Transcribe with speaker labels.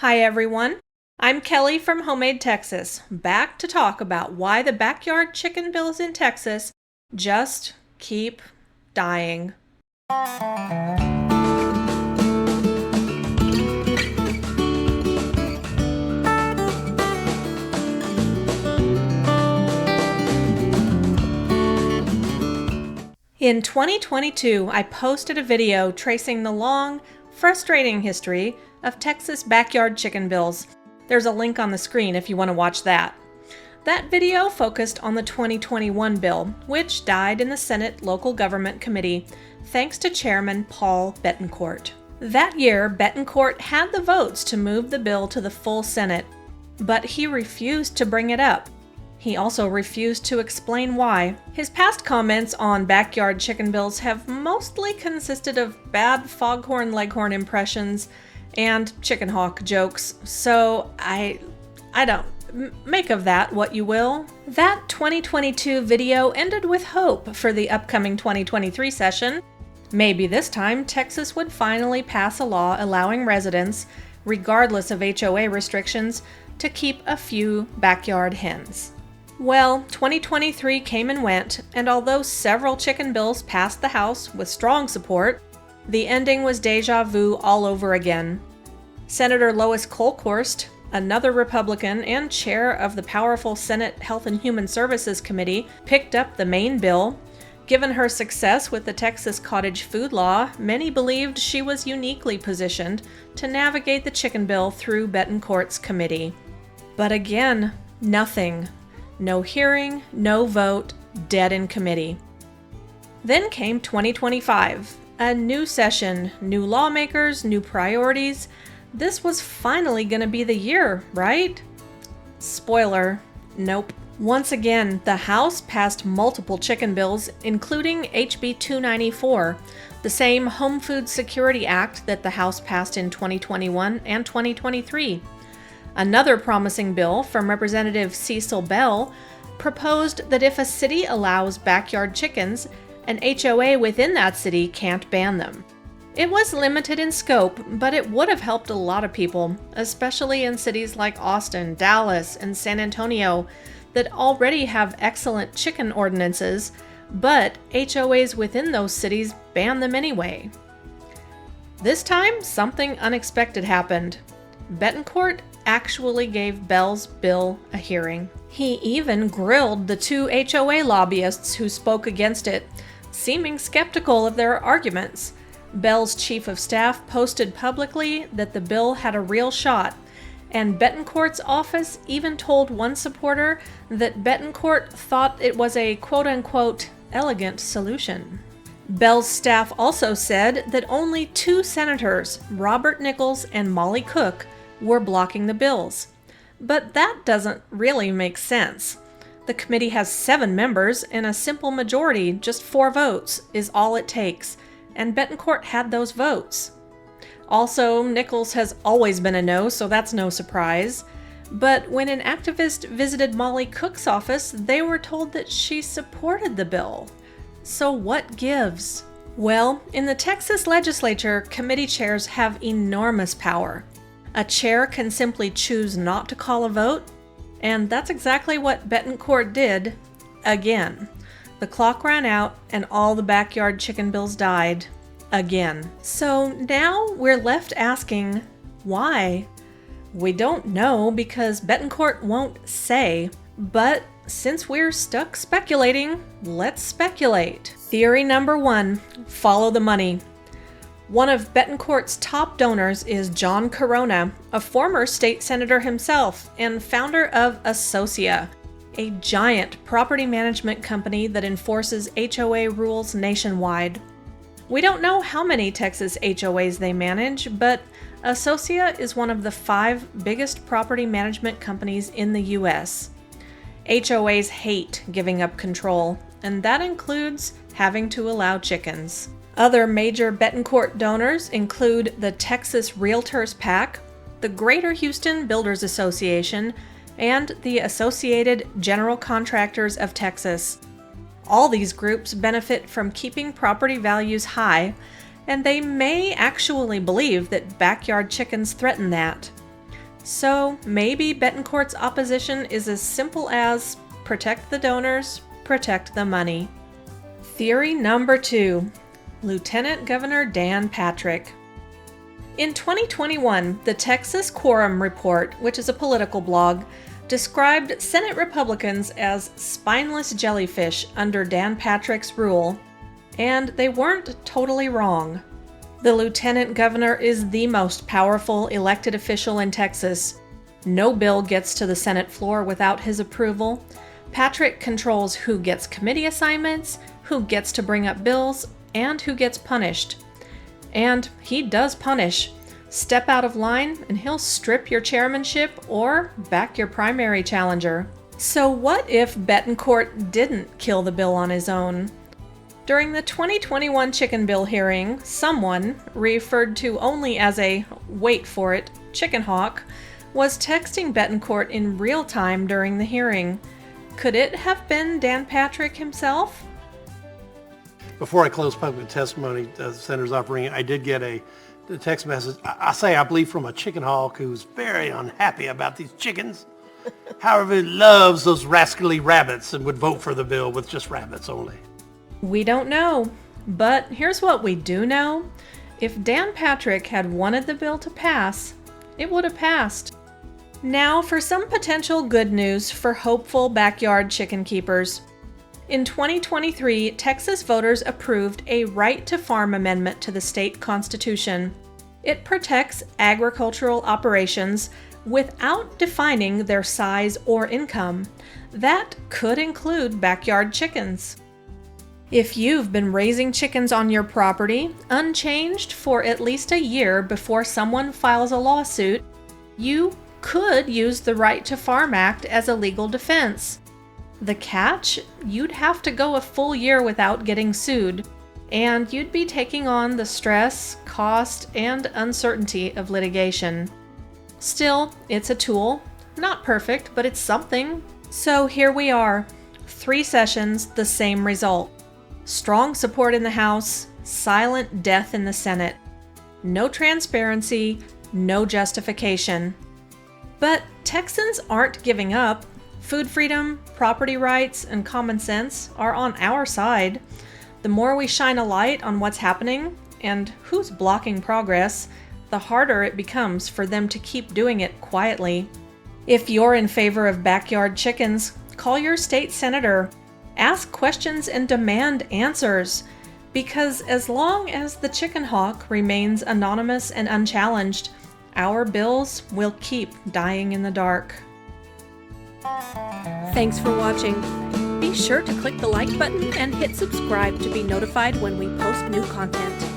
Speaker 1: Hi everyone, I'm Kelley from Homemade Texas, back to talk about why the backyard chicken bills in Texas just keep dying. In 2022, I posted a video tracing the long, frustrating history of Texas backyard chicken bills. There's a link on the screen if you want to watch that. That video focused on the 2021 bill, which died in the Senate Local Government Committee, thanks to Chairman Paul Bettencourt. That year, Bettencourt had the votes to move the bill to the full Senate, but he refused to bring it up. He also refused to explain why. His past comments on backyard chicken bills have mostly consisted of bad foghorn leghorn impressions and chicken hawk jokes, so I don't. Make of that what you will. That 2022 video ended with hope for the upcoming 2023 session. Maybe this time Texas would finally pass a law allowing residents, regardless of HOA restrictions, to keep a few backyard hens. Well, 2023 came and went, and although several chicken bills passed the House with strong support, the ending was deja vu all over again. Senator Lois Kolkhorst, another Republican and chair of the powerful Senate Health and Human Services Committee, picked up the main bill. Given her success with the Texas cottage food law, many believed she was uniquely positioned to navigate the chicken bill through Bettencourt's committee. But again, nothing. No hearing, no vote, dead in committee. Then came 2025, a new session, new lawmakers, new priorities. This was finally going to be the year, right? Spoiler, nope. Once again, the House passed multiple chicken bills, including HB 294, the same Home Food Security Act that the House passed in 2021 and 2023. Another promising bill from Representative Cecil Bell proposed that if a city allows backyard chickens, an HOA within that city can't ban them. It was limited in scope, but it would have helped a lot of people, especially in cities like Austin, Dallas, and San Antonio that already have excellent chicken ordinances, but HOAs within those cities ban them anyway. This time, something unexpected happened. Bettencourt actually gave Bell's bill a hearing. He even grilled the two HOA lobbyists who spoke against it, seeming skeptical of their arguments. Bell's chief of staff posted publicly that the bill had a real shot, and Bettencourt's office even told one supporter that Bettencourt thought it was a quote-unquote elegant solution. Bell's staff also said that only two senators, Robert Nichols and Molly Cook, were blocking the bills. But that doesn't really make sense. The committee has 7 members, and a simple majority, just 4 votes, is all it takes, and Bettencourt had those votes. Also, Nichols has always been a no, so that's no surprise. But when an activist visited Molly Cook's office, they were told that she supported the bill. So what gives? Well, in the Texas legislature, committee chairs have enormous power. A chair can simply choose not to call a vote, and that's exactly what Bettencourt did again. The clock ran out and all the backyard chicken bills died again. So now we're left asking, why? We don't know because Bettencourt won't say, but since we're stuck speculating, let's speculate. Theory number 1, follow the money. One of Bettencourt's top donors is John Corona, a former state senator himself and founder of Associa, a giant property management company that enforces HOA rules nationwide. We don't know how many Texas HOAs they manage, but Associa is one of the 5 biggest property management companies in the U.S. HOAs hate giving up control, and that includes having to allow chickens. Other major Bettencourt donors include the Texas Realtors PAC, the Greater Houston Builders Association, and the Associated General Contractors of Texas. All these groups benefit from keeping property values high, and they may actually believe that backyard chickens threaten that. So maybe Bettencourt's opposition is as simple as protect the donors, protect the money. Theory number 2, Lieutenant Governor Dan Patrick. In 2021, the Texas Quorum Report, which is a political blog, described Senate Republicans as spineless jellyfish under Dan Patrick's rule, and they weren't totally wrong. The lieutenant governor is the most powerful elected official in Texas. No bill gets to the Senate floor without his approval. Patrick controls who gets committee assignments, who gets to bring up bills, and who gets punished. And he does punish. Step out of line and he'll strip your chairmanship or back your primary challenger. So what if Bettencourt didn't kill the bill on his own? During the 2021 chicken bill hearing, someone, referred to only as a, wait for it, chicken hawk, was texting Bettencourt in real time during the hearing. Could it have been Dan Patrick himself?
Speaker 2: Before I close public testimony, the Senator's offering, I did get a text message, I believe from a chicken hawk who's very unhappy about these chickens. However, he loves those rascally rabbits and would vote for the bill with just rabbits only.
Speaker 1: We don't know, but here's what we do know. If Dan Patrick had wanted the bill to pass, it would have passed. Now for some potential good news for hopeful backyard chicken keepers. In 2023, Texas voters approved a right to farm amendment to the state constitution. It protects agricultural operations without defining their size or income. That could include backyard chickens. If you've been raising chickens on your property, unchanged for at least a year before someone files a lawsuit, you could use the Right to Farm Act as a legal defense. The catch? You'd have to go a full year without getting sued, and you'd be taking on the stress, cost, and uncertainty of litigation. Still, it's a tool. Not perfect, but it's something. So here we are. 3 sessions, the same result. Strong support in the House, silent death in the Senate. No transparency, no justification. But Texans aren't giving up. Food freedom, property rights, and common sense are on our side. The more we shine a light on what's happening and who's blocking progress, the harder it becomes for them to keep doing it quietly. If you're in favor of backyard chickens, call your state senator. Ask questions and demand answers. Because as long as the chicken hawk remains anonymous and unchallenged, our bills will keep dying in the dark. Thanks for watching. Be sure to click the like button and hit subscribe to be notified when we post new content.